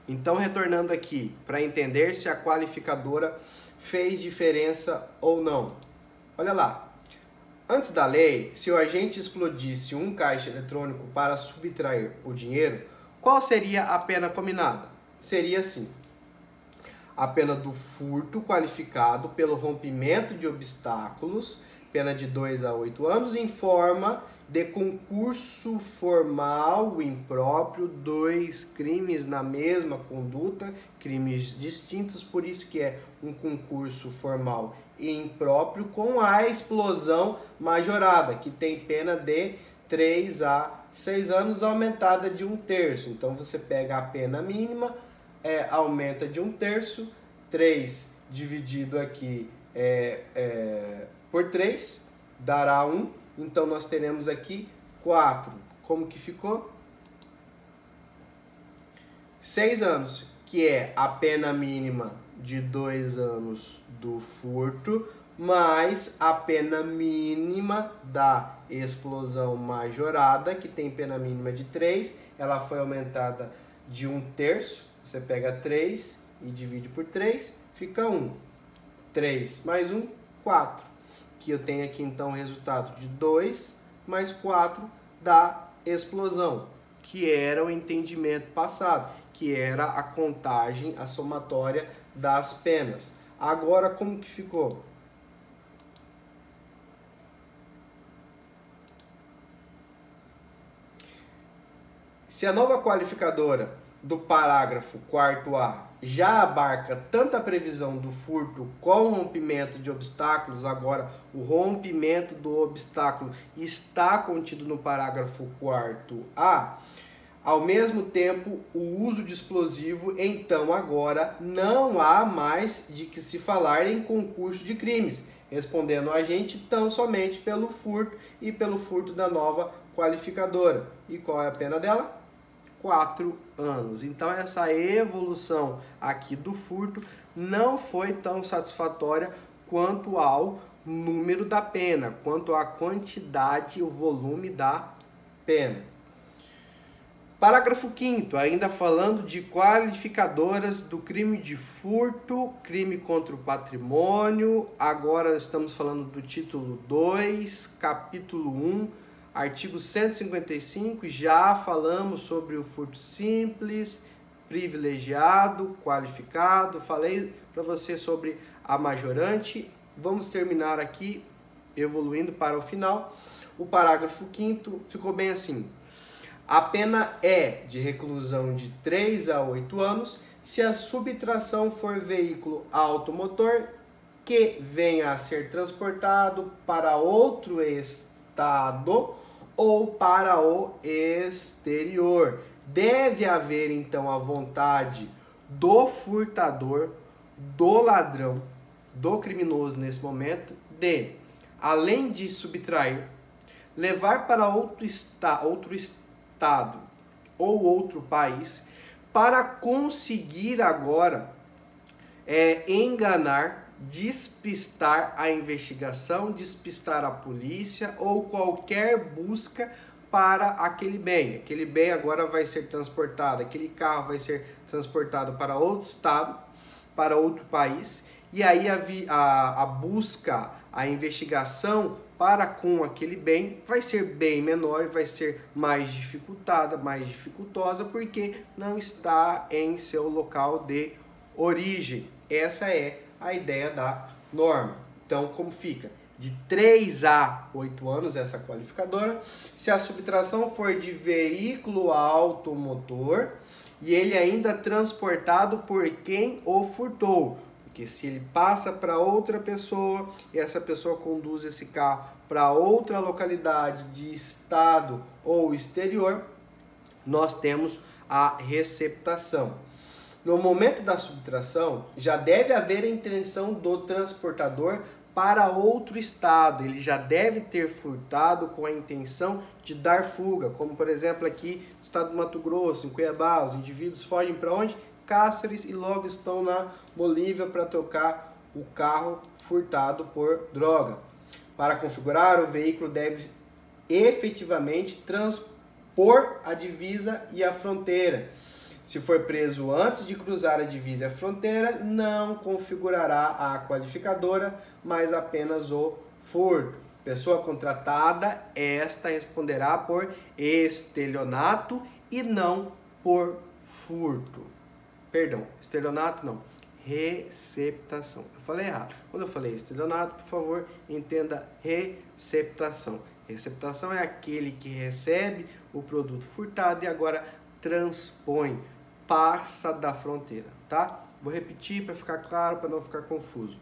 Então, retornando aqui, para entender se a qualificadora fez diferença ou não. Olha lá. Antes da lei, se o agente explodisse um caixa eletrônico para subtrair o dinheiro, qual seria a pena combinada? Seria assim: a pena do furto qualificado pelo rompimento de obstáculos, pena de 2 a 8 anos, em forma de concurso formal impróprio, 2 crimes na mesma conduta, crimes distintos, por isso que é um concurso formal e impróprio com a explosão majorada, que tem pena de 3 a 6 anos, aumentada de 1/3. Então você pega a pena mínima, aumenta de 1/3, 3 dividido aqui por 3, dará 1. Então, nós teremos aqui 4. Como que ficou? 6 anos, que é a pena mínima de 2 anos do furto, mais a pena mínima da explosão majorada, que tem pena mínima de 3. Ela foi aumentada de 1/3. Você pega 3 e divide por 3, fica 1. 3 mais 1, 4. Que eu tenho aqui então o resultado de 2 mais 4 da explosão, que era o entendimento passado, que era a contagem, a somatória das penas. Agora como que ficou? Se a nova qualificadora do parágrafo 4º já abarca tanto a previsão do furto com o rompimento de obstáculos, agora o rompimento do obstáculo está contido no parágrafo 4º, ao mesmo tempo o uso de explosivo, então agora não há mais de que se falar em concurso de crimes, respondendo a gente tão somente pelo furto e pelo furto da nova qualificadora. E qual é a pena dela? 4 anos. Então essa evolução aqui do furto não foi tão satisfatória quanto ao número da pena, quanto à quantidade, o volume da pena. Parágrafo 5º, ainda falando de qualificadoras do crime de furto, crime contra o patrimônio. Agora estamos falando do título 2, capítulo 1, artigo 155, já falamos sobre o furto simples, privilegiado, qualificado, falei para você sobre a majorante. Vamos terminar aqui, evoluindo para o final. O parágrafo 5º ficou bem assim: a pena é de reclusão de 3 a 8 anos se a subtração for veículo automotor que venha a ser transportado para outro estado ou para o exterior. Deve haver então a vontade do furtador, do ladrão, do criminoso nesse momento, de, além de subtrair, levar para outro estado ou outro país para conseguir agora enganar, despistar a investigação, despistar a polícia ou qualquer busca para aquele bem. Aquele bem agora vai ser transportado, aquele carro vai ser transportado para outro estado, para outro país, e aí a busca, a investigação para com aquele bem vai ser bem menor, vai ser mais dificultada, mais dificultosa, porque não está em seu local de origem. Essa é a ideia da norma. Então, como fica? De 3 a 8 anos essa qualificadora, se a subtração for de veículo automotor e ele ainda transportado por quem o furtou. Porque se ele passa para outra pessoa e essa pessoa conduz esse carro para outra localidade de estado ou exterior, nós temos a receptação. No momento da subtração, já deve haver a intenção do transportador para outro estado. Ele já deve ter furtado com a intenção de dar fuga, como por exemplo aqui no estado do Mato Grosso, em Cuiabá, os indivíduos fogem para onde? Cáceres, e logo estão na Bolívia para trocar o carro furtado por droga. Para configurar, o veículo deve efetivamente transpor a divisa e a fronteira. Se for preso antes de cruzar a divisa e a fronteira, não configurará a qualificadora, mas apenas o furto. Pessoa contratada, esta responderá por estelionato e não por furto. Perdão, estelionato não, receptação. Eu falei errado. Quando eu falei estelionato, por favor, entenda receptação. Receptação é aquele que recebe o produto furtado e agora transpõe, passa da fronteira, tá? Vou repetir para ficar claro, para não ficar confuso.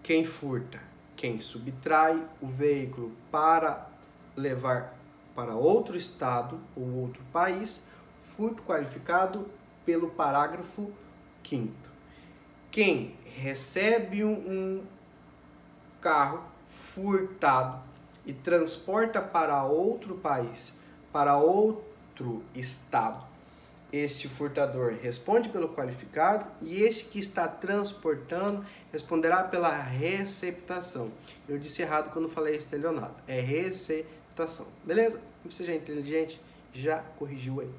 Quem furta, quem subtrai o veículo para levar para outro estado ou outro país, furto qualificado pelo parágrafo 5º. Quem recebe um carro furtado e transporta para outro país, para outro estado, este furtador responde pelo qualificado e este que está transportando responderá pela receptação. Eu disse errado quando falei estelionato, é receptação. Beleza? Você já é inteligente, já corrigiu aí.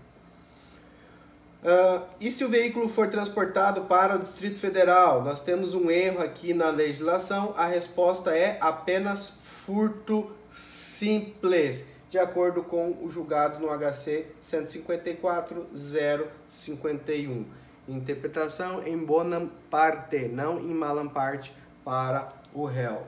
E se o veículo for transportado para o Distrito Federal? Nós temos um erro aqui na legislação, a resposta é apenas furto simples, de acordo com o julgado no HC 154.051. Interpretação em bonam parte, não em malam parte para o réu.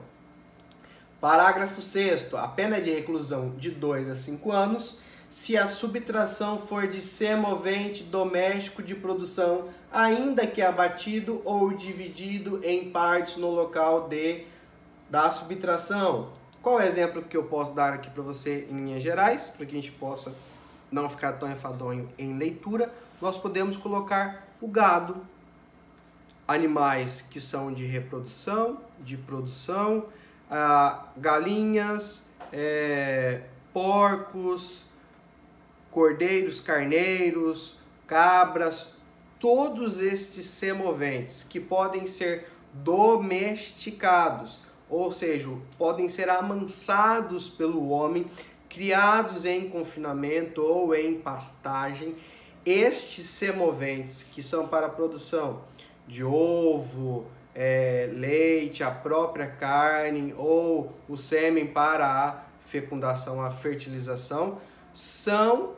Parágrafo 6º. A pena é de reclusão de 2 a 5 anos se a subtração for de semovente doméstico de produção, ainda que abatido ou dividido em partes no local da subtração. Qual é o exemplo que eu posso dar aqui para você em linhas gerais, para que a gente possa não ficar tão enfadonho em leitura? Nós podemos colocar o gado, animais que são de reprodução, de produção, galinhas, porcos, cordeiros, carneiros, cabras, todos estes semoventes que podem ser domesticados, ou seja, podem ser amansados pelo homem, criados em confinamento ou em pastagem. Estes semoventes que são para a produção de ovo, leite, a própria carne ou o sêmen para a fecundação, a fertilização, são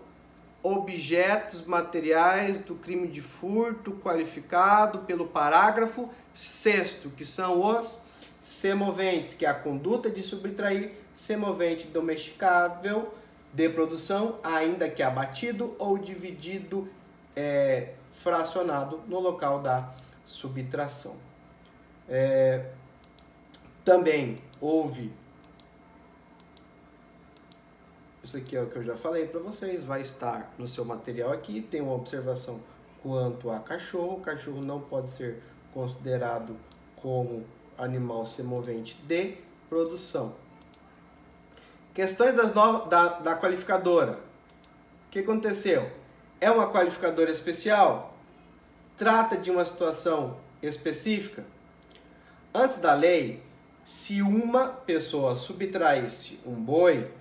objetos materiais do crime de furto qualificado pelo parágrafo 6º, que são os semoventes, que é a conduta de subtrair semovente domesticável de produção, ainda que abatido ou dividido, fracionado no local da subtração. Também houve, isso aqui é o que eu já falei para vocês, vai estar no seu material aqui, tem uma observação quanto a cachorro. O cachorro não pode ser considerado como animal semovente de produção. Questões da qualificadora. O que aconteceu? É uma qualificadora especial? Trata de uma situação específica? Antes da lei, se uma pessoa subtraísse um boi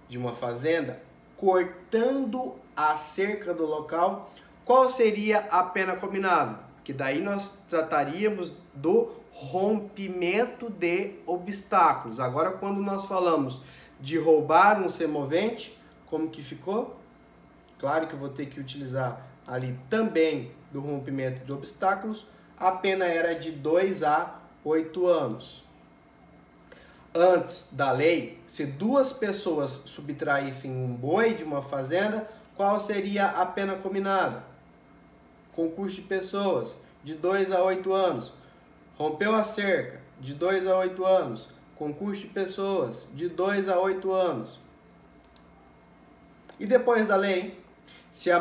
de uma fazenda, cortando a cerca do local, qual seria a pena combinada? Que daí nós trataríamos do rompimento de obstáculos. Agora, quando nós falamos de roubar um semovente, como que ficou? Claro que eu vou ter que utilizar ali também do rompimento de obstáculos. A pena era de 2 a 8 anos. Antes da lei, se 2 pessoas subtraíssem um boi de uma fazenda, qual seria a pena combinada? Concurso de pessoas, de 2 a 8 anos. Rompeu a cerca, de 2 a 8 anos. Concurso de pessoas, de 2 a 8 anos. E depois da lei, se a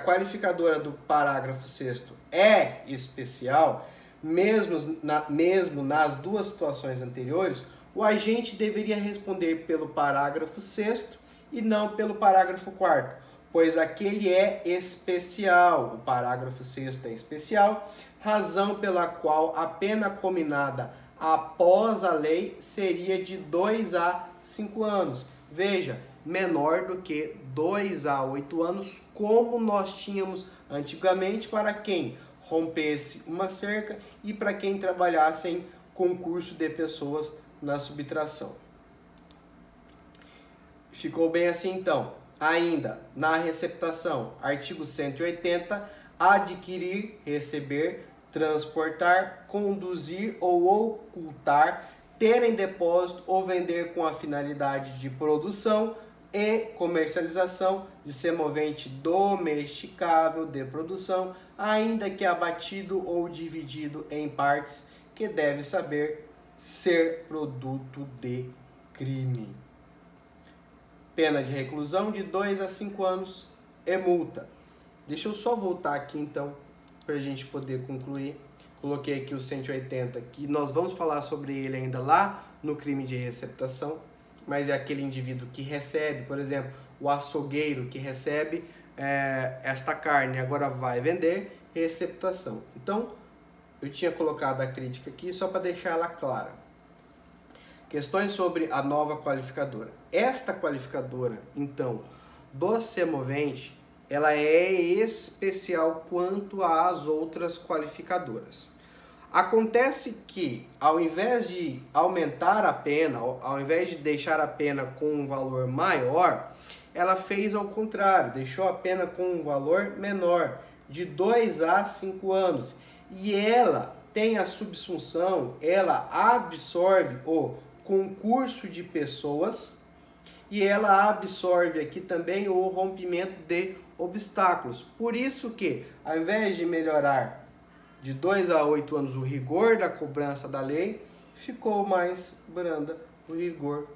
qualificadora do parágrafo 6º é especial, mesmo nas 2 situações anteriores, o agente deveria responder pelo parágrafo 6º e não pelo parágrafo 4º, pois aquele é especial, o parágrafo 6º é especial, razão pela qual a pena combinada após a lei seria de 2 a 5 anos. Veja, menor do que 2 a 8 anos, como nós tínhamos antigamente para quem rompesse uma cerca e para quem trabalhasse em concurso de pessoas na subtração. Ficou bem assim então. Ainda na receptação, artigo 180, adquirir, receber, transportar, conduzir ou ocultar, ter em depósito ou vender com a finalidade de produção e comercialização de semovente domesticável de produção, ainda que abatido ou dividido em partes, que deve saber ser produto de crime. Pena de reclusão de 2 a 5 anos e multa. Deixa eu só voltar aqui então, para a gente poder concluir. Coloquei aqui o 180, que nós vamos falar sobre ele ainda lá no crime de receptação, mas é aquele indivíduo que recebe, por exemplo, o açougueiro que recebe esta carne, agora vai vender, receptação. Então, eu tinha colocado a crítica aqui só para deixar ela clara. Questões sobre a nova qualificadora. Esta qualificadora, então, do semovente, ela é especial quanto às outras qualificadoras. Acontece que, ao invés de aumentar a pena, ao invés de deixar a pena com um valor maior, ela fez ao contrário, deixou a pena com um valor menor, de 2 a 5 anos. E ela tem a subsunção, ela absorve o concurso de pessoas e ela absorve aqui também o rompimento de obstáculos. Por isso que, ao invés de melhorar de 2 a 8 anos o rigor da cobrança da lei, ficou mais branda o rigor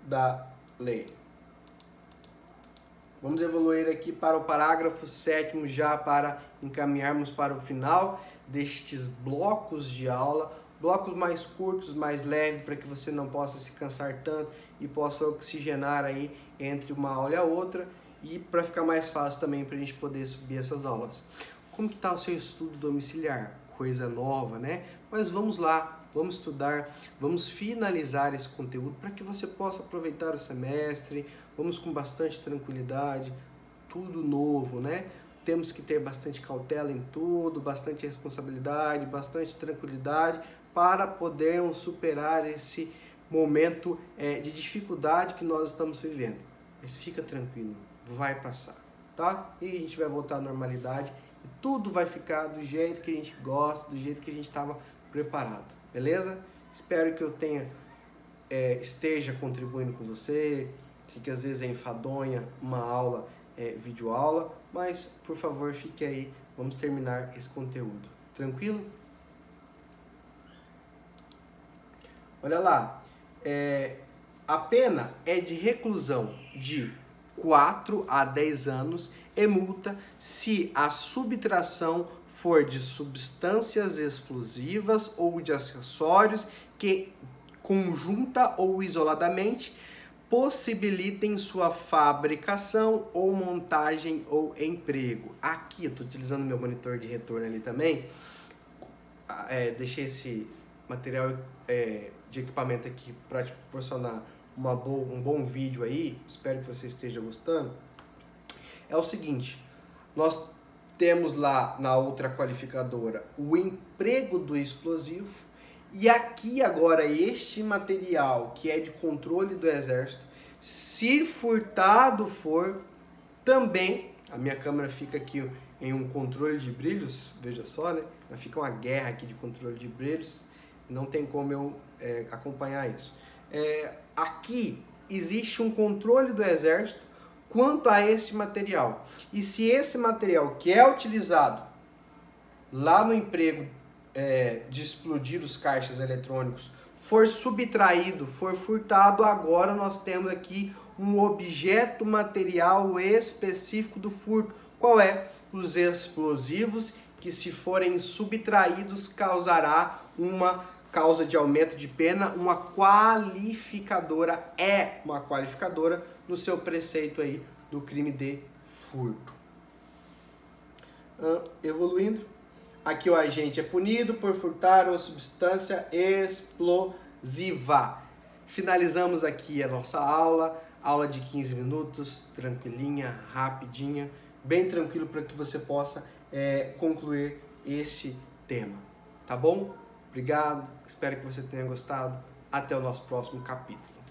da lei. Vamos evoluir aqui para o parágrafo 7º, já para encaminharmos para o final destes blocos de aula, blocos mais curtos, mais leves, para que você não possa se cansar tanto e possa oxigenar aí entre uma aula e a outra, e para ficar mais fácil também para a gente poder subir essas aulas. Como que está o seu estudo domiciliar? Coisa nova, né? Mas vamos lá, vamos estudar, vamos finalizar esse conteúdo para que você possa aproveitar o semestre. Vamos com bastante tranquilidade, tudo novo, né? Temos que ter bastante cautela em tudo, bastante responsabilidade, bastante tranquilidade para podermos superar esse momento de dificuldade que nós estamos vivendo. Mas fica tranquilo, vai passar, tá? E a gente vai voltar à normalidade e tudo vai ficar do jeito que a gente gosta, do jeito que a gente estava preparado, beleza? Espero que eu esteja contribuindo com você, que às vezes é enfadonha uma aula, videoaula, mas por favor fique aí, vamos terminar esse conteúdo, tranquilo? Olha lá, a pena é de reclusão de 4 a 10 anos e multa se a subtração for de substâncias explosivas ou de acessórios que, conjunta ou isoladamente, possibilitem sua fabricação ou montagem ou emprego. Aqui eu estou utilizando meu monitor de retorno ali também, deixei esse material de equipamento aqui para te proporcionar um bom vídeo aí, espero que você esteja gostando. É o seguinte, nós temos lá na outra qualificadora o emprego do explosivo, e aqui agora este material que é de controle do exército, se furtado for, também, a minha câmera fica aqui em um controle de brilhos, veja só, né? Fica uma guerra aqui de controle de brilhos, não tem como eu acompanhar isso. Aqui existe um controle do exército quanto a esse material. E se esse material que é utilizado lá no emprego de explodir os caixas eletrônicos for subtraído, for furtado, agora nós temos aqui um objeto material específico do furto. Qual é? Os explosivos, que se forem subtraídos causará uma causa de aumento de pena, uma qualificadora, no seu preceito aí do crime de furto. Evoluindo, aqui o agente é punido por furtar uma substância explosiva. Finalizamos aqui a nossa aula. Aula de 15 minutos, tranquilinha, rapidinha, bem tranquilo para que você possa concluir esse tema. Tá bom? Obrigado, espero que você tenha gostado. Até o nosso próximo capítulo.